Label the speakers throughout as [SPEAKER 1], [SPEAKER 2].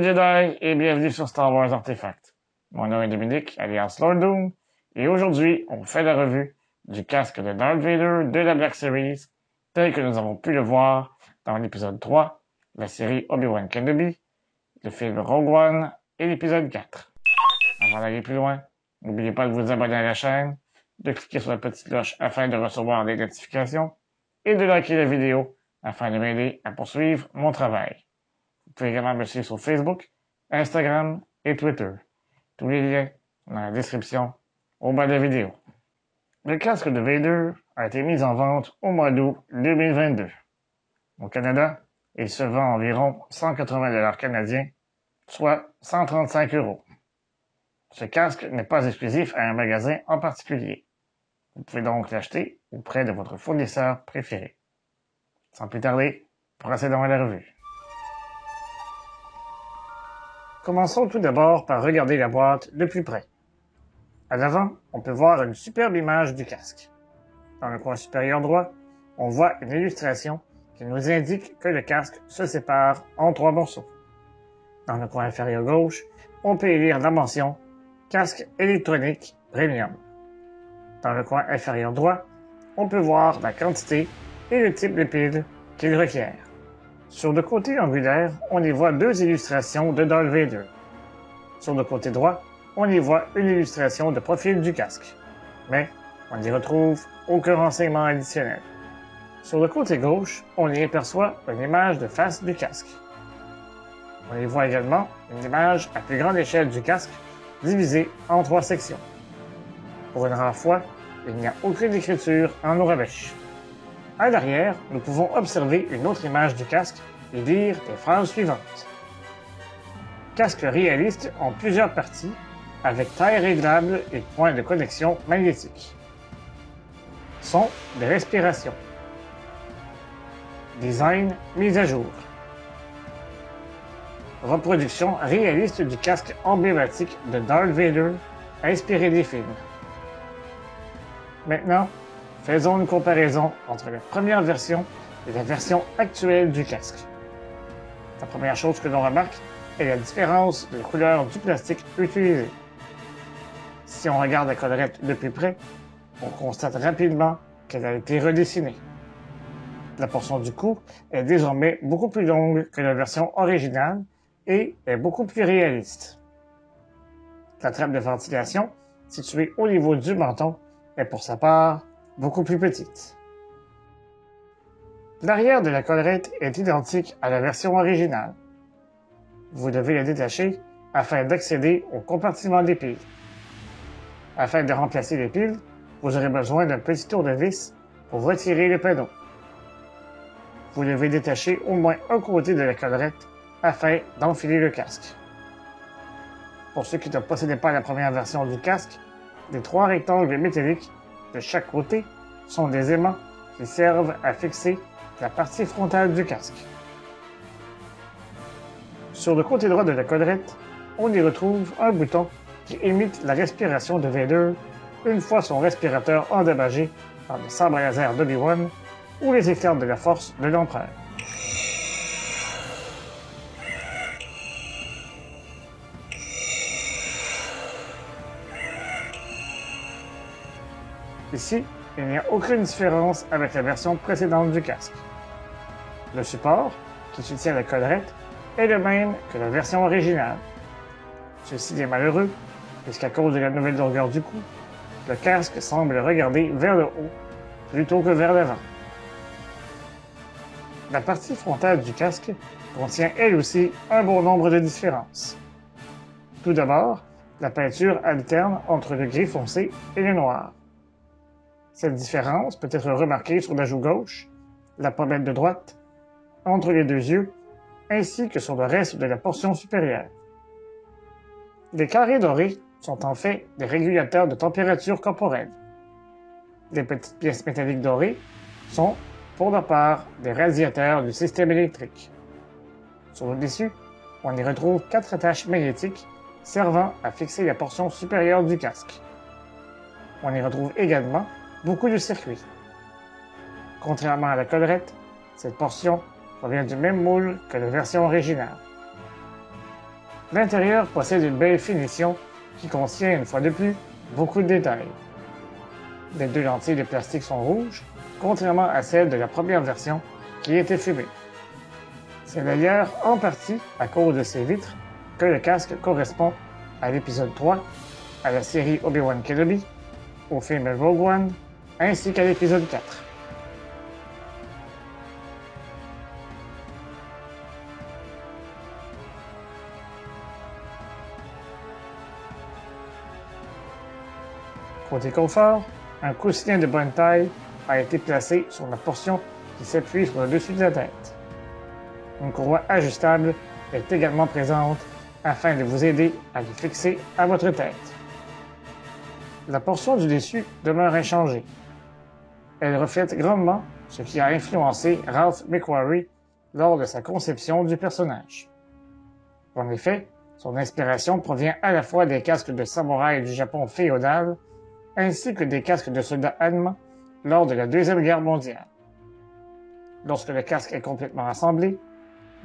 [SPEAKER 1] Jedi et bienvenue sur Star Wars Artefact. Mon nom est Dominique, alias Lord Doom, et aujourd'hui, on fait la revue du casque de Darth Vader de la Black Series, tel que nous avons pu le voir dans l'épisode 3, la série Obi-Wan Kenobi, le film Rogue One et l'épisode 4. Avant d'aller plus loin, n'oubliez pas de vous abonner à la chaîne, de cliquer sur la petite cloche afin de recevoir des notifications, et de liker la vidéo afin de m'aider à poursuivre mon travail. Vous pouvez également me suivre sur Facebook, Instagram et Twitter. Tous les liens dans la description au bas de la vidéo. Le casque de Vader a été mis en vente au mois d'août 2022. Au Canada, il se vend environ 180 $ canadiens, soit 135 €. Ce casque n'est pas exclusif à un magasin en particulier. Vous pouvez donc l'acheter auprès de votre fournisseur préféré. Sans plus tarder, procédons à la revue. Commençons tout d'abord par regarder la boîte de plus près. À l'avant, on peut voir une superbe image du casque. Dans le coin supérieur droit, on voit une illustration qui nous indique que le casque se sépare en 3 morceaux. Dans le coin inférieur gauche, on peut y lire la mention « Casque électronique premium ». Dans le coin inférieur droit, on peut voir la quantité et le type de pile qu'il requiert. Sur le côté angulaire, on y voit 2 illustrations de Darth Vader. Sur le côté droit, on y voit une illustration de profil du casque, mais on n'y retrouve aucun renseignement additionnel. Sur le côté gauche, on y aperçoit une image de face du casque. On y voit également une image à plus grande échelle du casque, divisée en 3 sections. Pour une rare fois, il n'y a aucune écriture en arabesh. À l'arrière, nous pouvons observer une autre image du casque et lire les phrases suivantes. Casque réaliste en plusieurs parties, avec taille réglable et point de connexion magnétique. Son de respiration. Design mis à jour. Reproduction réaliste du casque emblématique de Darth Vader, inspiré des films. Maintenant, faisons une comparaison entre la première version et la version actuelle du casque. La première chose que l'on remarque est la différence de couleur du plastique utilisé. Si on regarde la collerette de plus près, on constate rapidement qu'elle a été redessinée. La portion du cou est désormais beaucoup plus longue que la version originale et est beaucoup plus réaliste. La trappe de ventilation, située au niveau du menton, est pour sa part beaucoup plus petite. L'arrière de la collerette est identique à la version originale. Vous devez la détacher afin d'accéder au compartiment des piles. Afin de remplacer les piles, vous aurez besoin d'un petit tournevis pour retirer le panneau. Vous devez détacher au moins un côté de la collerette afin d'enfiler le casque. Pour ceux qui ne possédaient pas la première version du casque, les 3 rectangles métalliques de chaque côté sont des aimants qui servent à fixer la partie frontale du casque. Sur le côté droit de la collerette, on y retrouve un bouton qui imite la respiration de Vader une fois son respirateur endommagé par le sabre laser d'Obi-Wan ou les éclairs de la force de l'Empereur. Ici, il n'y a aucune différence avec la version précédente du casque. Le support, qui soutient la collerette, est le même que la version originale. Ceci est malheureux, puisqu'à cause de la nouvelle longueur du cou, le casque semble regarder vers le haut plutôt que vers l'avant. La partie frontale du casque contient elle aussi un bon nombre de différences. Tout d'abord, la peinture alterne entre le gris foncé et le noir. Cette différence peut être remarquée sur la joue gauche, la pommette de droite, entre les 2 yeux, ainsi que sur le reste de la portion supérieure. Les carrés dorés sont en fait des régulateurs de température corporelle. Les petites pièces métalliques dorées sont, pour leur part, des radiateurs du système électrique. Sur le dessus, on y retrouve 4 attaches magnétiques servant à fixer la portion supérieure du casque. On y retrouve également beaucoup de circuits. Contrairement à la collerette, cette portion provient du même moule que la version originale. L'intérieur possède une belle finition qui contient, une fois de plus, beaucoup de détails. Les deux lentilles de plastique sont rouges, contrairement à celles de la première version qui était fumée. C'est d'ailleurs en partie à cause de ces vitres que le casque correspond à l'épisode 3, à la série Obi-Wan Kenobi, au film Rogue One, ainsi qu'à l'épisode 4. Côté confort, un coussinet de bonne taille a été placé sur la portion qui s'appuie sur le dessus de la tête. Une courroie ajustable est également présente afin de vous aider à le fixer à votre tête. La portion du dessus demeure inchangée. Elle reflète grandement ce qui a influencé Ralph McQuarrie lors de sa conception du personnage. En effet, son inspiration provient à la fois des casques de samouraï du Japon féodal ainsi que des casques de soldats allemands lors de la Deuxième Guerre mondiale. Lorsque le casque est complètement assemblé,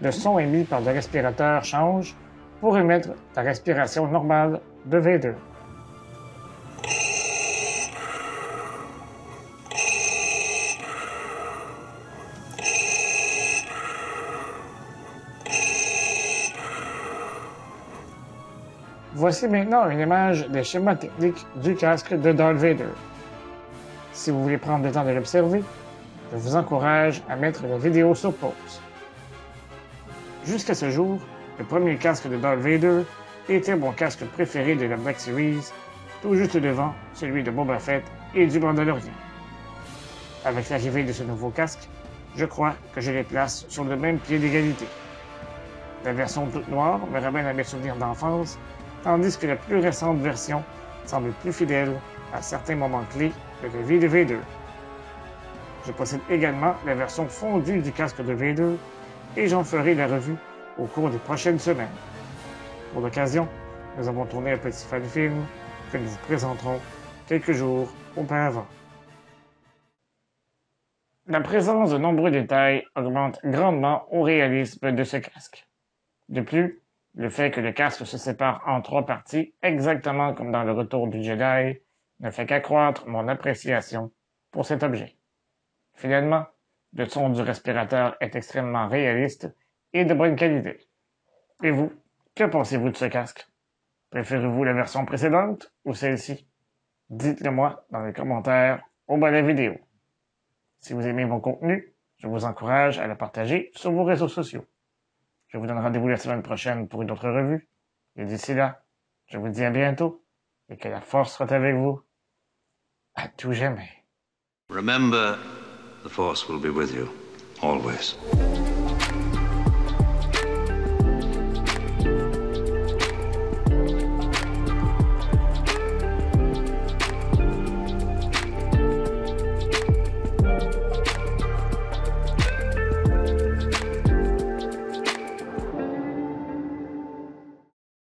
[SPEAKER 1] le son émis par le respirateur change pour émettre la respiration normale de Vader. Voici maintenant une image des schémas techniques du casque de Darth Vader. Si vous voulez prendre le temps de l'observer, je vous encourage à mettre la vidéo sur pause. Jusqu'à ce jour, le premier casque de Darth Vader était mon casque préféré de la Black Series, tout juste devant celui de Boba Fett et du Mandalorian. Avec l'arrivée de ce nouveau casque, je crois que je les place sur le même pied d'égalité. La version toute noire me ramène à mes souvenirs d'enfance, tandis que la plus récente version semble plus fidèle à certains moments clés de la vie de Vader. Je possède également la version fondue du casque de Vader et j'en ferai la revue au cours des prochaines semaines. Pour l'occasion, nous avons tourné un petit fan-film que nous vous présenterons quelques jours auparavant. La présence de nombreux détails augmente grandement au réalisme de ce casque. De plus, le fait que le casque se sépare en 3 parties, exactement comme dans le Retour du Jedi, ne fait qu'accroître mon appréciation pour cet objet. Finalement, le son du respirateur est extrêmement réaliste et de bonne qualité. Et vous, que pensez-vous de ce casque? Préférez-vous la version précédente ou celle-ci? Dites-le moi dans les commentaires au bas de la vidéo. Si vous aimez mon contenu, je vous encourage à le partager sur vos réseaux sociaux. Je vous donne rendez-vous la semaine prochaine pour une autre revue. Et d'ici là, je vous dis à bientôt et que la force soit avec vous. À tout jamais.
[SPEAKER 2] Remember, the Force will be with you, always.